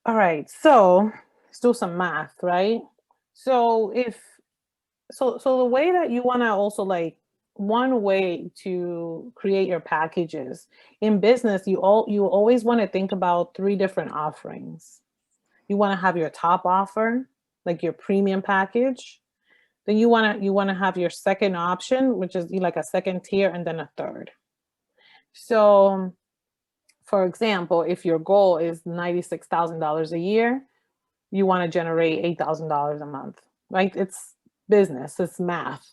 All right, so let's do some math, right? So if so the way that you want to also like one way to create your packages in business, you always want to think about three different offerings. You want to have your top offer, like your premium package. Then you want to have your second option, which is like a second tier, and then a third. So, for example, if your goal is $96,000 a year, you want to generate $8,000 a month, right? It's business, it's math.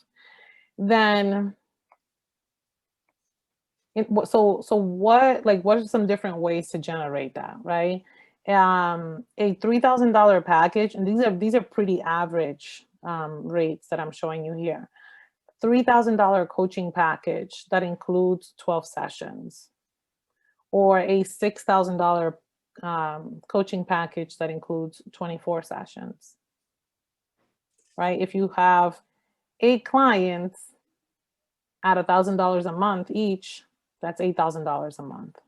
Then, so what are some different ways to generate that, right? A $3,000 package, and these are pretty average rates that I'm showing you here. $3,000 coaching package that includes 12 sessions, or a $6,000 coaching package that includes 24 sessions, right? If you have 8 clients at $1,000 a month each, that's $8,000 a month.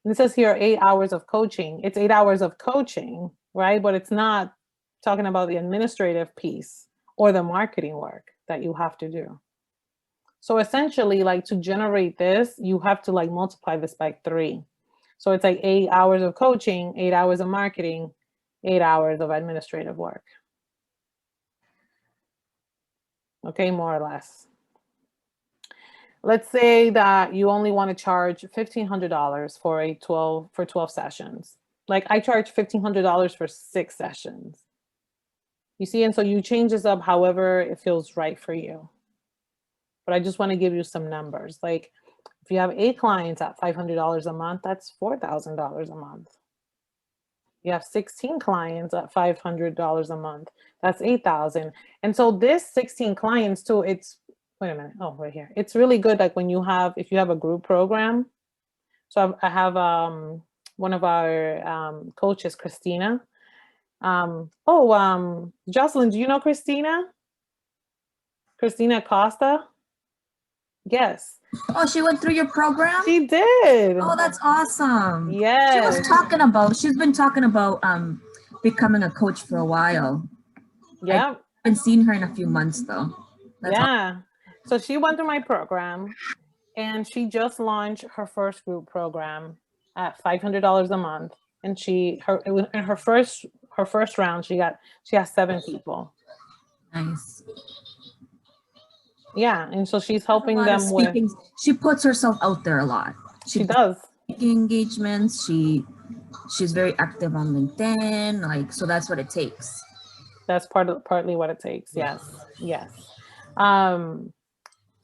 And it says here 8 hours of coaching. It's 8 hours of coaching, right? But it's not talking about the administrative piece or the marketing work that you have to do. So essentially, like to generate this, you have to like multiply this by 3. So it's like 8 hours of coaching, 8 hours of marketing, 8 hours of administrative work. Okay, more or less. Let's say that you only want to charge $1,500 for 12 sessions. Like I charge $1,500 for 6 sessions. You see, and so you change this up however it feels right for you. But I just want to give you some numbers. Like if you have 8 clients at $500 a month, that's $4,000 a month. You have 16 clients at $500 a month, that's 8,000. And so this 16 clients too, it's, wait a minute, oh, right here. It's really good like when if you have a group program. So I have one of our coaches, Christina. Jocelyn, do you know Christina? Christina Costa? Yes. Oh, she went through your program? She did. Oh, that's awesome. Yes. She's been talking about becoming a coach for a while. Yeah. I've been seeing her in a few months though. That's awesome. So she went through my program and she just launched her first group program at $500 a month. And in her first round, she has 7 people. Nice. Yeah, and so she's helping them with. She puts herself out there a lot. She does. Engagements. She's very active on LinkedIn. Like, so that's what it takes. That's partly what it takes. Yes.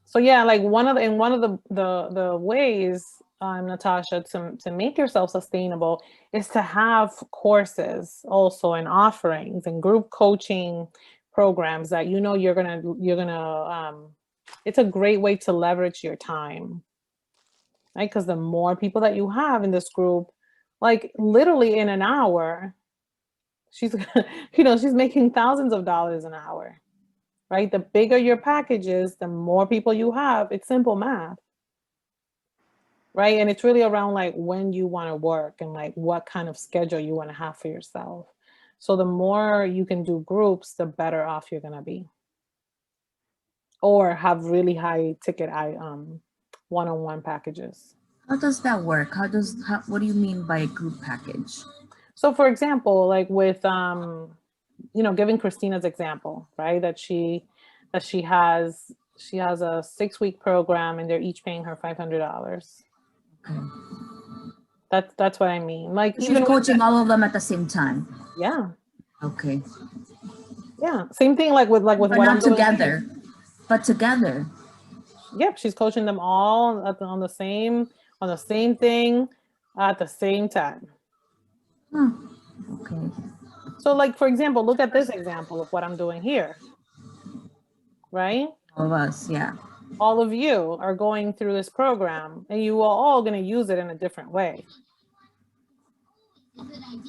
So yeah, like one of the ways, Natasha, to make yourself sustainable is to have courses also and offerings and group coaching programs that you're gonna it's a great way to leverage your time, right? Because the more people that you have in this group, like literally in an hour, she's she's making thousands of dollars an hour, right? The bigger your package is, the more people you have. It's simple math, right? And it's really around like when you want to work and like what kind of schedule you want to have for yourself. So the more you can do groups, the better off you're going to be. Or have really high ticket one-on-one packages. How does that work? What do you mean by a group package? So for example, like with giving Christina's example, right? That she has a 6-week program and they're each paying her $500. Okay. That's what I mean. Like she's coaching all of them at the same time. Yeah. Okay. Yeah. Same thing like with but what I'm doing together. But together. Yep, she's coaching them all on the same thing at the same time. Okay. So like, for example, look at this example of what I'm doing here. Right? All of us, yeah. All of you are going through this program and you are all going to use it in a different way.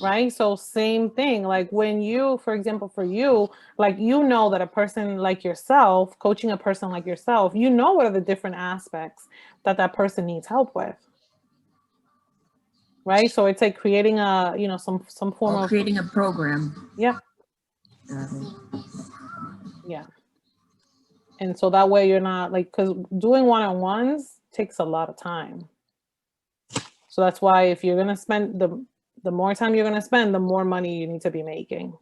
Right? So same thing, like when you, for example, for you, like, that a person like yourself, coaching a person like yourself, what are the different aspects that person needs help with. right? So it's like creating a, some form Or of, creating a program. yeah, Got it. yeah. And so that way you're not like, because doing one-on-ones takes a lot of time. So that's why if you're going to spend the more time you're going to spend, the more money you need to be making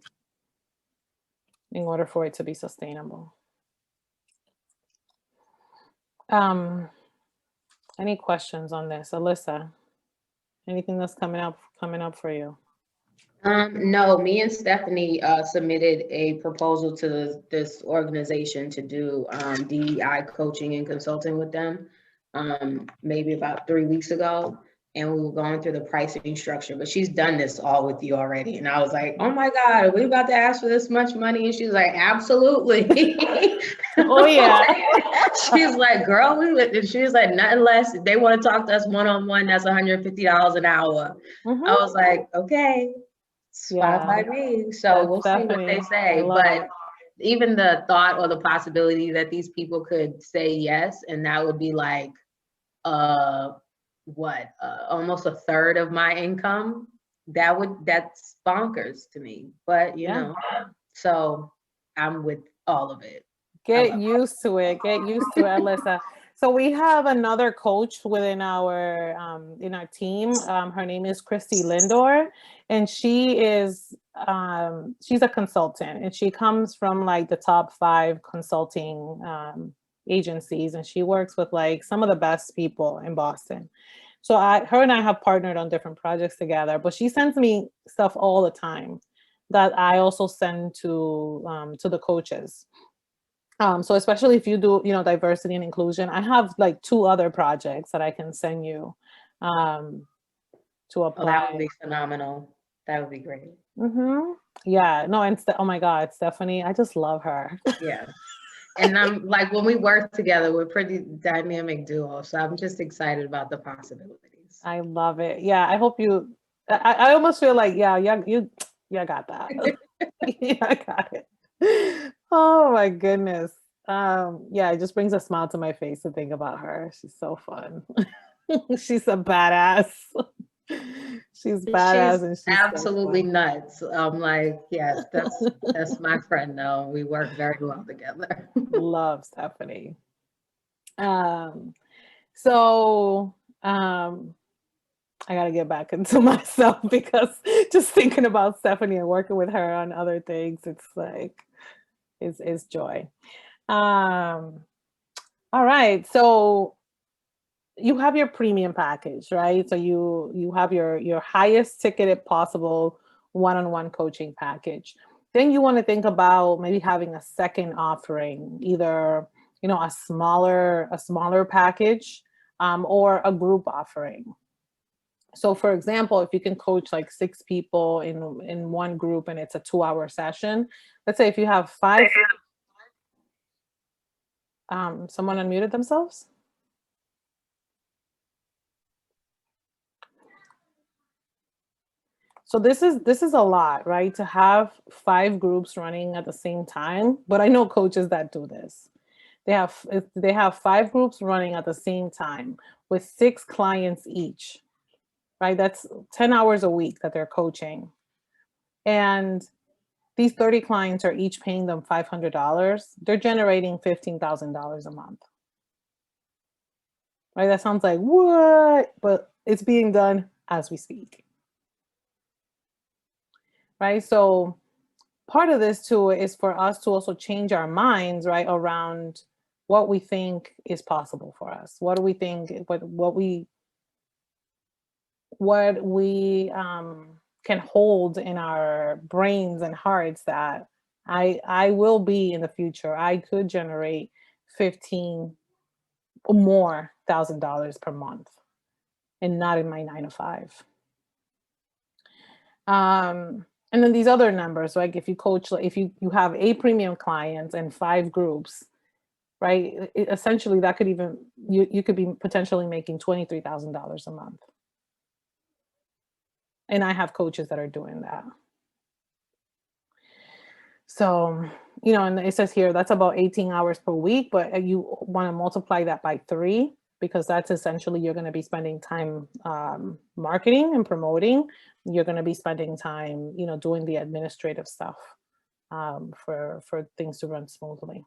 in order for it to be sustainable. Any questions on this, Alyssa? Anything that's coming up for you? No, me and Stephanie submitted a proposal to this organization to do DEI coaching and consulting with them maybe about 3 weeks ago. And we were going through the pricing structure, but she's done this all with you already. And I was like, oh my God, are we about to ask for this much money? And she's like, absolutely. Oh, yeah. She's like, girl, and she was like, nothing less. They want to talk to us one-on-one. That's $150 an hour. Mm-hmm. I was like, okay. Yeah. Fine by me. So we'll see what they say. But even the thought or the possibility that these people could say yes, and that would be like almost a third of my income, that's bonkers to me. But you know, so I'm with all of it. Get used to it, Alyssa. So we have another coach within our in our team. Her name is Christy Lindor, and she's a consultant, and she comes from like the top 5 consulting agencies, and she works with like some of the best people in Boston. So her and I have partnered on different projects together, but she sends me stuff all the time that I also send to the coaches. So especially if you do, diversity and inclusion, I have like 2 other projects that I can send you to apply. Oh, that would be phenomenal. That would be great. Mm-hmm. Yeah, no, and oh my God, Stephanie, I just love her. Yeah. And I'm like, when we work together, we're pretty dynamic duo. So I'm just excited about the possibilities. I love it. Yeah, I hope I almost feel like, you got that. Yeah, I got it. Oh my goodness. Yeah, it just brings a smile to my face to think about her. She's so fun. She's a badass. She's badass, and she's absolutely so nuts. I'm like, yes, that's my friend though. We work very well together. Love Stephanie. So I gotta get back into myself because just thinking about Stephanie and working with her on other things, it's like it's joy. All right, so you have your premium package, right? So you have your highest ticketed possible one-on-one coaching package. Then you want to think about maybe having a second offering, either a smaller package or a group offering. So for example, if you can coach like 6 people in one group and it's a 2-hour session, let's say if you have 5, someone unmuted themselves. So this is a lot, right? To have 5 groups running at the same time, but I know coaches that do this. They have 5 groups running at the same time with 6 clients each. Right? That's 10 hours a week that they're coaching. And these 30 clients are each paying them $500. They're generating $15,000 a month. Right? That sounds like what? But it's being done as we speak. Right? So part of this too is for us to also change our minds, right, around what we think is possible for us. What do we think, what we can hold in our brains and hearts that I will be in the future. I could generate 15 or more $1,000 per month and not in my 9 to 5. And then these other numbers, like if you coach, if you have 8 premium clients and 5 groups, right? Essentially that could even, you could be potentially making $23,000 a month. And I have coaches that are doing that. So, and it says here, that's about 18 hours per week, but you want to multiply that by 3 because that's essentially, you're going to be spending time marketing and promoting. You're going to be spending time, doing the administrative stuff for things to run smoothly.